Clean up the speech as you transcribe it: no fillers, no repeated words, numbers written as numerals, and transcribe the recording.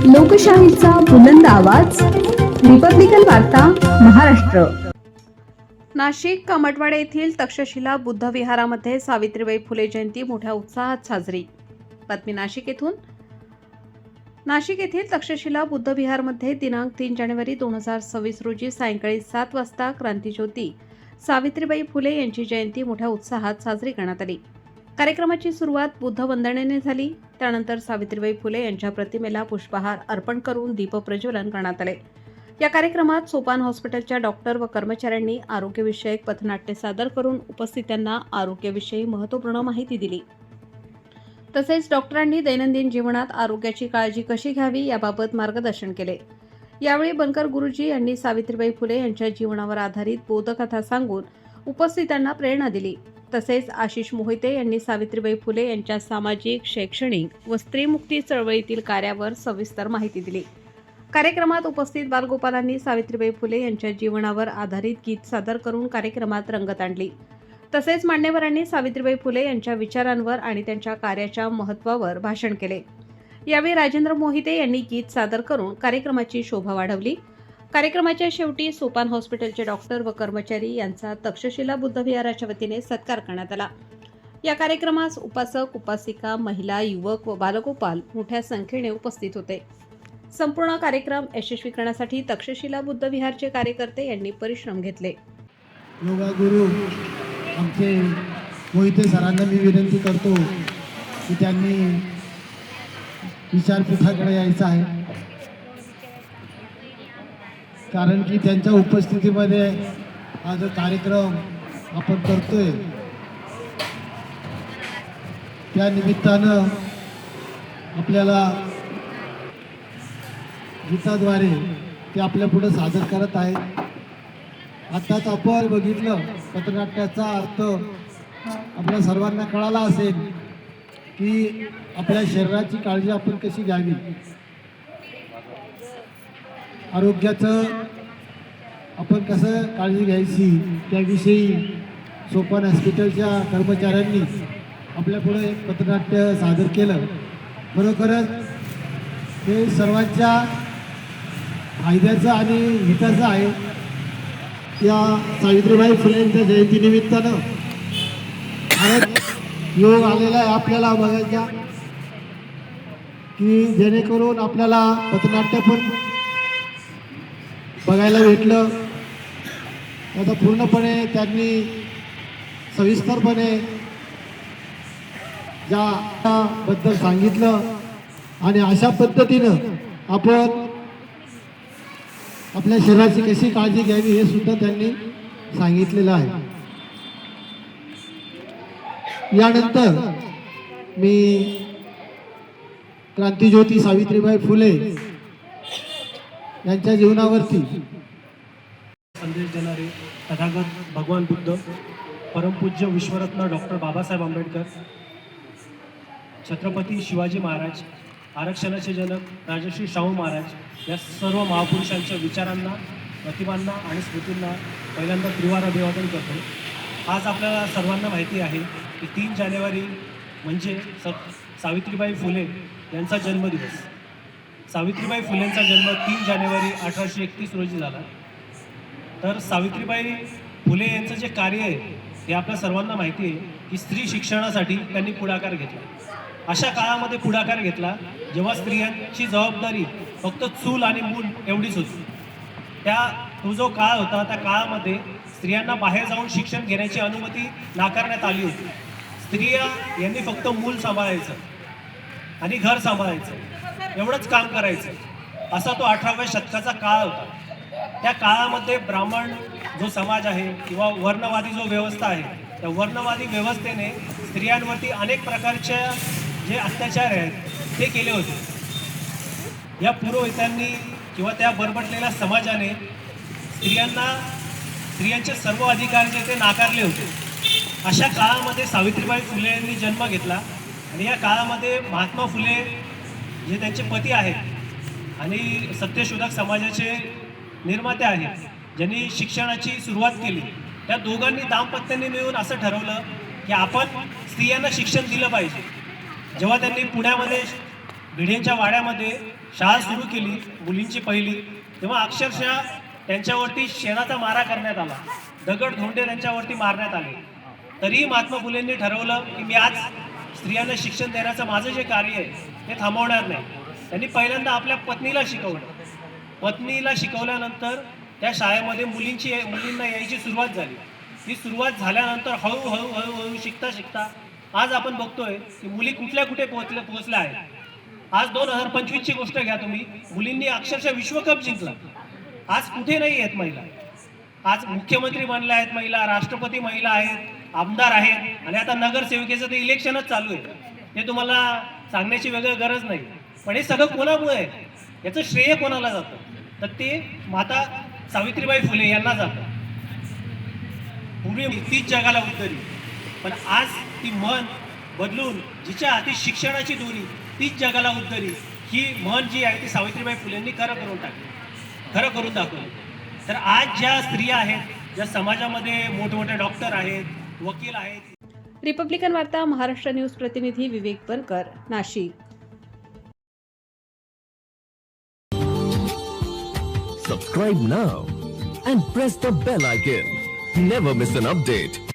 लोकशाहीचा बुलंद आवाज, रिपब्लिकन वार्ता, महाराष्ट्र. नाशिक कामटवाडे येथील तक्षशिला बुद्ध विहारामध्ये सावित्रीबाई फुले जयंती मोठ्या उत्साहात साजरी. बातमी नाशिक येथून. नाशिक येथील तक्षशिला बुद्ध विहारमध्ये दिनांक 3 जानेवारी 2026 रोजी सायंकाळी 7 वाजता क्रांतिज्योती सावित्रीबाई फुले यांची जयंती मोठ्या उत्साहात साजरी करण्यात आली. कार्यक्रमाची सुरुवात बुद्ध वंदनेने झाली. त्यानंतर सावित्रीबाई फुले यांच्या प्रतिमेला पुष्पहार अर्पण करून दीपप्रज्वलन करण्यात आले. या कार्यक्रमात सोपान हॉस्पिटलच्या डॉक्टर व कर्मचाऱ्यांनी आरोग्यविषयक पथनाट्य सादर करून उपस्थितांना आरोग्याविषयी महत्त्वपूर्ण माहिती दिली. तसेच डॉक्टरांनी दैनंदिन जीवनात आरोग्याची काळजी कशी घ्यावी याबाबत मार्गदर्शन केले. यावेळी बनकर गुरुजी यांनी सावित्रीबाई फुले यांच्या जीवनावर आधारित बोधकथा सांगून उपस्थितांना प्रेरणा दिली. तसेच आशिष मोहिते यांनी सावित्रीबाई फुले यांच्या सामाजिक, शैक्षणिक व स्त्रीमुक्ती चळवळीतील कार्यावर सविस्तर माहिती दिली. कार्यक्रमात उपस्थित बालगोपालांनी सावित्रीबाई फुले यांच्या जीवनावर आधारित गीत सादर करून कार्यक्रमात रंगत आणली. तसेच मान्यवरांनी सावित्रीबाई फुले यांच्या विचारांवर आणि त्यांच्या कार्याच्या महत्त्वावर भाषण केले. यावेळी राजेंद्र मोहिते यांनी गीत सादर करून कार्यक्रमाची शोभा वाढवली. कार्यक्रमाच्या शेवटी सोपान हॉस्पिटलचे डॉक्टर व कर्मचारी यांचा तक्षशिला बुद्ध विहाराच्या वतीने सत्कार करण्यात आला. या कार्यक्रमास उपासक, उपासिका, महिला, युवक व बालगोपाल मोठ्या संख्येने उपस्थित होते. संपूर्ण कार्यक्रम यशस्वी करण्यासाठी तक्षशिला बुद्ध विहारचे कार्यकर्ते यांनी परिश्रम घेतले. योगा गुरु आमचे मोहिते सरांना मी विनंती करतो की त्यांनी विचारपीठाकडे यायचं आहे, कारण की त्यांच्या उपस्थितीमध्ये हा जो कार्यक्रम आपण करतोय त्या निमित्तानं आपल्याला गीताद्वारे ते आपल्या पुढे सादर करत आहेत. आताच आपण बघितलं पथनाट्याचा अर्थ आपल्या सर्वांना कळाला असेल की आपल्या शरीराची काळजी आपण कशी घ्यावी, आरोग्याचं आपण कसं काळजी घ्यायची त्याविषयी सोपान हॉस्पिटलच्या कर्मचाऱ्यांनी आपल्यापुढे एक पथनाट्य सादर केलं. खरोखरच हे सर्वांच्या फायद्याचं आणि हिताचं आहे. या सावित्रीबाई फुलेंच्या जयंतीनिमित्तानं भारत योग आलेला आहे आपल्याला बघायचा, की जेणेकरून आपल्याला पथनाट्य पण बघायला भेटलं. आता पूर्णपणे त्यांनी सविस्तरपणे ज्याबद्दल सांगितलं आणि अशा पद्धतीनं आपण आपल्या शरीराची कशी काळजी घ्यावी हे सुद्धा त्यांनी सांगितलेलं आहे. यानंतर मी क्रांतिज्योती सावित्रीबाई फुले यांच्या जीवनावरती संदेश देणारे तथागत भगवान बुद्ध, परमपूज्य विश्वरत्न डॉक्टर बाबासाहेब आंबेडकर, छत्रपती शिवाजी महाराज, आरक्षणाचे जनक राजश्री शाहू महाराज या सर्व महापुरुषांच्या विचारांना, प्रतिभांना आणि स्मृतींना पहिल्यांदा त्रिवार अभिवादन करतो. आज आपल्याला सर्वांना माहिती आहे की 3 जानेवारी म्हणजे सावित्रीबाई फुले यांचा जन्मदिवस. सावित्रीबाई फुलेंचा जन्म 3 जानेवारी 1831 रोजी झाला. तर सावित्रीबाई फुले यांचं जे कार्य आहे ते आपल्या सर्वांना माहिती आहे की स्त्री शिक्षणासाठी त्यांनी पुढाकार घेतला. अशा काळामध्ये पुढाकार घेतला जेव्हा स्त्रियांची जबाबदारी फक्त चूल आणि मूल एवढीच होती. तो जो काळ होता त्या काळामध्ये स्त्रियांना बाहेर जाऊन शिक्षण घेण्याची अनुमती नाकारण्यात आली होती. स्त्रिया यांनी फक्त मूल सांभाळायचं आणि घर सांभाळायचं, एवढंच काम करायचं. असा तो 18व्या शतकाचा काळ होता. त्या काळामध्ये ब्राह्मण जो समाज आहे किंवा वर्णवादी जो व्यवस्था आहे त्या वर्णवादी व्यवस्थेने स्त्रियांवरती अनेक प्रकारच्या जे अत्याचार आहेत ते केले होते. या पुरोहितांनी किंवा त्या बरबटलेल्या समाजाने स्त्रियांचे सर्व अधिकार जे ते नाकारले होते. अशा काळामध्ये सावित्रीबाई फुले यांनी जन्म घेतला आणि या काळामध्ये महात्मा फुले जे त्यांचे पती आहेत आणि सत्यशोधक समाजाचे निर्माते आहेत, ज्यांनी शिक्षणाची सुरुवात केली, त्या दोघांनी दाम्पत्याने मिळून असं ठरवलं की आपण स्त्रियांना शिक्षण दिलं पाहिजे. जेव्हा त्यांनी पुण्यामध्ये भिडेंच्या वाड्यामध्ये शाळा सुरू केली मुलींची पहिली, तेव्हा अक्षरशः त्यांच्यावरती शेणाचा मारा करण्यात आला, दगड धोंडे त्यांच्यावरती मारण्यात आले. तरीही महात्मा फुलेंनी ठरवलं की मी आज स्त्रियांना शिक्षण देण्याचं माझं जे कार्य आहे ते थांबवणार नाही. त्यांनी पहिल्यांदा आपल्या पत्नीला शिकवलं. पत्नीला शिकवल्यानंतर त्या शाळेमध्ये मुलींना यायची सुरुवात झाली. ही सुरुवात झाल्यानंतर हळूहळू शिकता शिकता आज आपण बघतोय की मुली कुठे पोहोचल्या आहेत. आज 2025ची गोष्ट घ्या तुम्ही, मुलींनी अक्षरशः विश्वकप जिंकला. आज कुठे नाही आहेत महिला. आज मुख्यमंत्री बनल्या आहेत महिला, राष्ट्रपती महिला आहेत, आमदार आहेत, आणि आता नगरसेविकेचं ते इलेक्शनच चालू आहे. हे तुम्हाला सांगण्याची वेगळी गरज नाही. पण हे सगळं कोणामुळे आहे, याचं श्रेय कोणाला जातं, तर ते माता सावित्रीबाई फुले यांना जातं. पूर्वी तीच जगाला उद्धरी, पण आज ती मन बदलून जिच्या हाती शिक्षणाची दोरी तीच जगाला उद्धरी, ही म्हण जी आहे ती सावित्रीबाई फुलेंनी खरं करून दाखवली. तर आज ज्या स्त्रिया आहेत, ज्या समाजामध्ये मोठमोठे डॉक्टर आहेत, वकील आहेत. रिपब्लिकन वार्ता महाराष्ट्र न्यूज प्रतिनिधी विवेक बनकर, Nashik. Subscribe now and press the bell icon. Never miss an update.